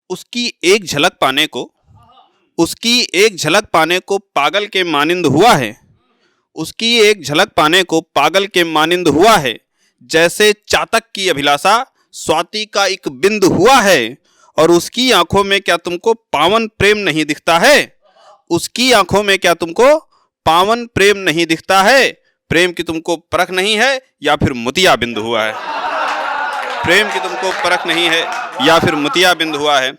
उसकी एक झलक पाने को उसकी एक झलक पाने को पागल के मानिंद हुआ है। उसकी एक झलक पाने को पागल के मानिंद हुआ है। जैसे चातक की अभिलाषा स्वाति का एक बिंद हुआ है। और उसकी आंखों में क्या तुमको पावन प्रेम नहीं दिखता है? उसकी आंखों में क्या तुमको पावन प्रेम नहीं दिखता है? प्रेम की तुमको परख नहीं है या फिर मुतिया बिंद हुआ है? प्रेम की तुमको परख नहीं है या फिर मुतिया बिंद हुआ है?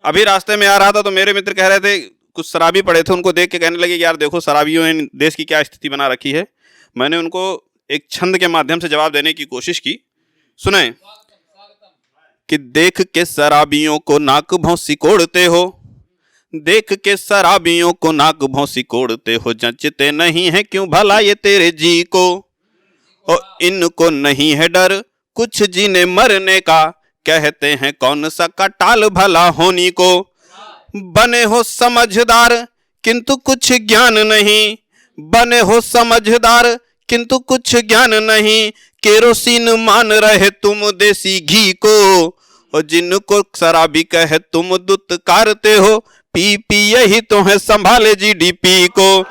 अभी रास्ते में आ रहा था तो मेरे मित्र कह रहे थे, कुछ शराबी पड़े थे, उनको देख के कहने लगे यार देखो शराबियों ने देश की क्या स्थिति बना रखी है। मैंने उनको एक छंद के माध्यम से जवाब देने की कोशिश की। सुने कि देख के शराबियों को नाक भौंसी कोड़ते हो, देख के शराबियों को नाक भौंसी कोड़ते हो, जचते नहीं है क्यों भला ये तेरे जी को। और इनको नहीं है डर कुछ जीने मरने का, कहते हैं कौन सा कटाल भला होनी को। बने हो समझदार किंतु कुछ ज्ञान नहीं, बने हो समझदार किंतु कुछ ज्ञान नहीं, केरोसिन मान रहे तुम देसी घी को। और जिनको शराबी कहे तुम दुत्कारते हो, पी पी यही तो है संभाले जीडीपी को,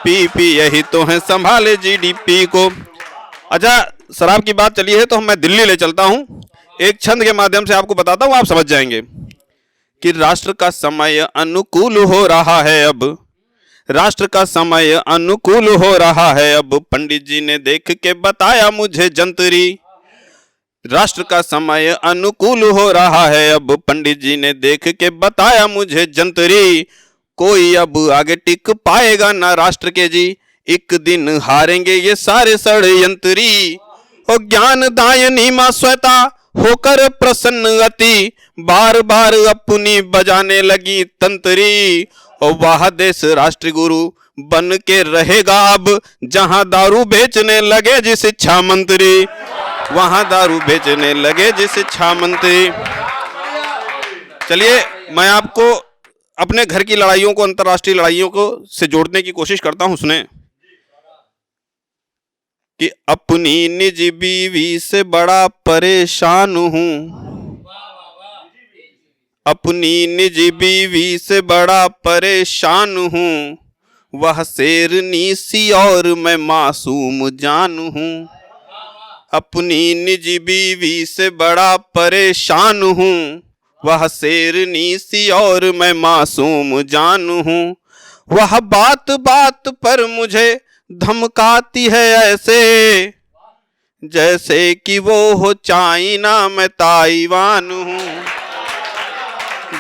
पी पी यही तो है संभाले जीडीपी को। अच्छा, शराब की बात चली है तो मैं दिल्ली ले चलता हूं। एक छंद के माध्यम से आपको बताता हूं, आप समझ जाएंगे कि राष्ट्र का समय अनुकूल हो रहा है अब, राष्ट्र का समय अनुकूल हो रहा है अब, पंडित जी ने देख के बताया मुझे जंतरी। राष्ट्र का समय अनुकूल हो रहा है अब, पंडित जी ने देख के बताया मुझे जंतरी। कोई अब आगे टिक पाएगा ना राष्ट्र के जी, एक दिन हारेंगे ये सारे षड्यंत्री। और ज्ञान दायनी मां श्वेता होकर प्रसन्न अति, बार बार अपनी बजाने लगी तंतरी। और वह देश राष्ट्र गुरु बन के रहेगा अब, जहां दारू बेचने लगे जी शिक्षा मंत्री, वहां दारू बेचने लगे जी शिक्षा मंत्री। चलिए मैं आपको अपने घर की लड़ाइयों को अंतर्राष्ट्रीय लड़ाइयों को से जोड़ने की कोशिश करता हूं। सुने कि अपनी निजी बीवी से बड़ा परेशान हूं, अपनी निजी बीवी से बड़ा परेशान हूं, वह शेरनी सी और मैं मासूम जान हूं। अपनी निजी बीवी से बड़ा परेशान हूं, वह शेरनी सी और मैं मासूम जान हूं। वह बात बात पर मुझे धमकाती है ऐसे, जैसे कि वो हो चाइना मैं ताइवान हूं,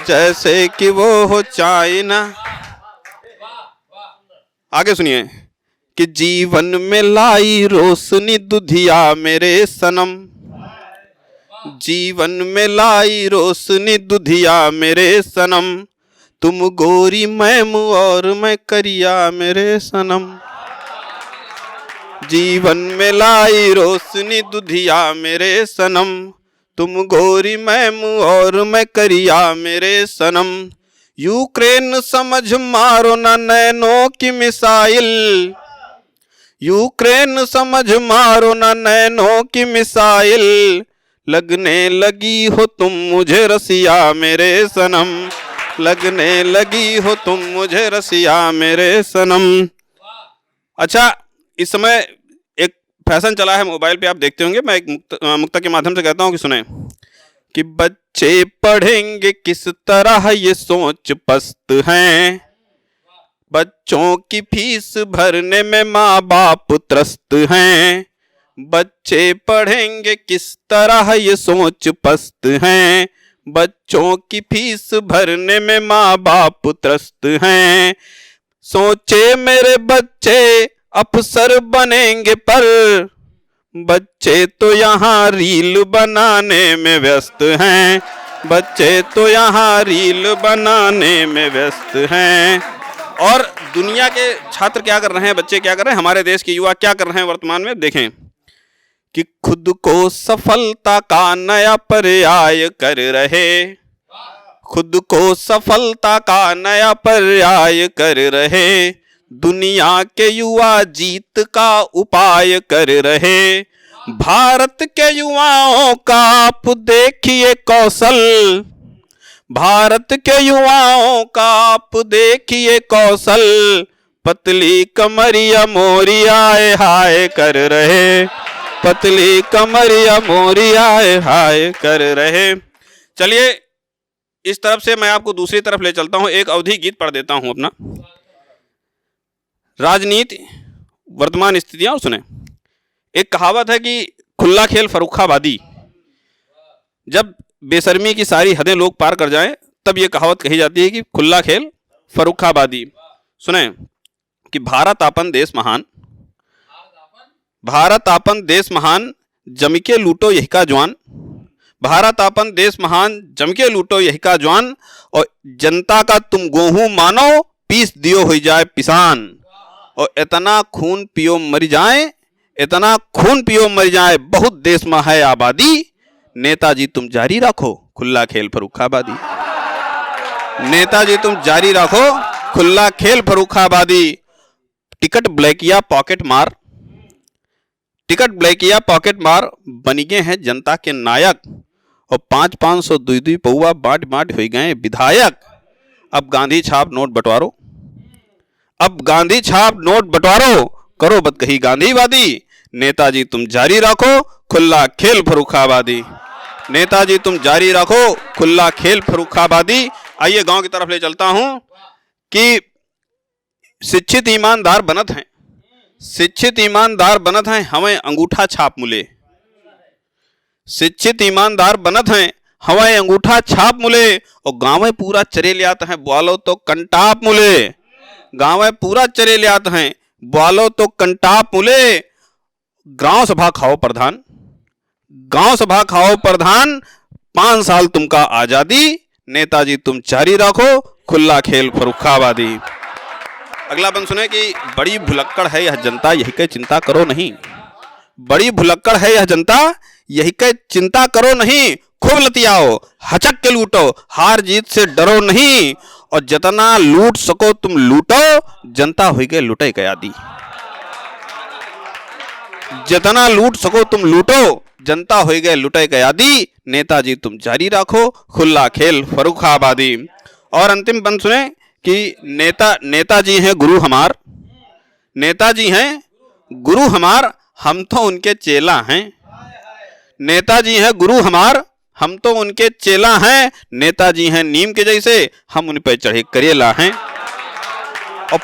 जैसे कि वो हो चाइना। आगे सुनिए कि जीवन में लाई रोशनी दुधिया मेरे सनम, जीवन में लाई रोशनी दुधिया मेरे सनम, तुम गोरी मैम और मैं करिया मेरे सनम। जीवन में लाई रोशनी दुधिया मेरे सनम, तुम गोरी मैम और मैं करिया मेरे सनम। यूक्रेन समझ मारो ना नैनों की मिसाइल, यूक्रेन समझ मारो ना नैनों की मिसाइल, लगने लगी हो तुम मुझे रसिया मेरे सनम, लगने लगी हो तुम मुझे रसिया मेरे सनम। अच्छा, इस समय एक फैशन चला है मोबाइल पे, आप देखते होंगे। मैं एक मुक्ता के माध्यम से कहता हूं कि सुने कि बच्चे पढ़ेंगे किस तरह ये सोच पस्त हैं, बच्चों की फीस भरने में माँ बाप त्रस्त हैं। बच्चे पढ़ेंगे किस तरह ये सोच पस्त हैं, बच्चों की फीस भरने में माँ बाप त्रस्त हैं। सोचे मेरे बच्चे अफसर बनेंगे, पर बच्चे तो यहाँ रील बनाने में व्यस्त हैं, बच्चे तो यहाँ रील बनाने में व्यस्त हैं। और दुनिया के छात्र क्या कर रहे हैं, बच्चे क्या कर रहे हैं, हमारे देश के युवा क्या कर रहे हैं वर्तमान में, देखें कि खुद को सफलता का नया पर्याय कर रहे, खुद को सफलता का नया पर्याय कर रहे, दुनिया के युवा जीत का उपाय कर रहे। भारत के युवाओं का आप देखिए कौशल, भारत के युवाओं का आप देखिए कौशल, पतली कमरिया मोरिया हाय कर रहे, पतली कमरिया मोरिया हाय कर रहे। चलिए इस तरफ से मैं आपको दूसरी तरफ ले चलता हूं, एक अवधि गीत पढ़ देता हूं अपना। राजनीति, वर्तमान स्थितियां और सुने। एक कहावत है कि खुला खेल फर्रुखाबादी। जब बेशर्मी की सारी हदें लोग पार कर जाएं तब ये कहावत कही जाती है कि खुला खेल फर्रुखाबादी। सुने कि भारत आपन देश महान, भारत आपन देश महान, जमके लूटो यही का जवान, भारत आपन देश महान, जमके लूटो यही का जवान, और जनता का तुम गेहूं मानो, पीस दियो हो जाए पिसान, और इतना खून पियो मर जाए, इतना खून पियो मर जाए, बहुत देश में है आबादी, नेताजी तुम जारी रखो खुला खेल फर्रुखाबादी, नेताजी तुम जारी रखो खुला खेल फर्रुखाबादी। टिकट ब्लैक या पॉकेट मार, टिकट ब्लैक या पॉकेट मार, बन गए हैं जनता के नायक, और 500-500 2-2 पौवा बांट बांट हो गए विधायक। अब गांधी छाप नोट बंटवारो, अब गांधी छाप नोट बंटवारो, करो बत कही गांधीवादी, नेताजी तुम जारी रखो खुला खेल फर्रुखाबादी, नेताजी तुम जारी रखो खुला खेल फर्रुखाबादी। आइए गांव की तरफ ले चलता हूं कि शिक्षित ईमानदार बनत हैं, शिक्षित ईमानदार बनत हैं, हमें अंगूठा छाप मुले, शिक्षित ईमानदार बनत हैं, हमें अंगूठा छाप मुले, और गाँव में पूरा चरे ले आते हैं, बोलो तो कंटाप मुले, गाँव में पूरा चरे ले आते हैं, बोलो तो कंटाप मुले। गांव सभा खाओ प्रधान, गांव सभा खाओ प्रधान, 5 साल तुमका आजादी, नेताजी तुम जारी रखो खुला खेल फर्रुखाबादी। अगला बंद सुने कि बड़ी भुलक्कड़ है यह जनता, यही के चिंता करो नहीं, बड़ी भुलक्कड़ है यह जनता, यही के चिंता करो नहीं, खूब लतियाओ हचक के लूटो, हार जीत से डरो नहीं, और जितना लूट सको तुम लूटो, जनता हुई के लुटे कयादी, जितना लूट सको तुम लूटो, जनता हो गए लुटे कयादी, नेताजी तुम जारी रखो खुला खेल फर्रुखाबादी। और अंतिम बंद सुने कि नेताजी हैं गुरु हमार, नेताजी हैं गुरु हमार, हम तो उनके चेला हैं, नेताजी हैं गुरु हमार, हम तो उनके चेला हैं, नेताजी हैं नीम के जैसे, हम उन पर चढ़े करेला हैं, और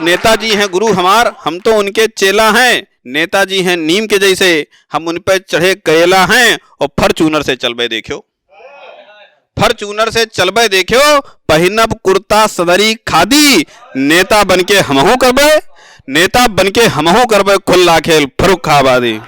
नेताजी हैं गुरु हमार, हम तो उनके चेला हैं, नेताजी हैं नीम के जैसे, हम उन पर चढ़े करेला हैं, और फॉर्च्यूनर से चलबे देखियो, फॉर्च्यूनर से चलबे देखियो, पहिनब कुर्ता सदरी खादी, नेता बनके हमहू करबे, नेता बनके हमहू करबे खुला खेल फर्रुखाबादी।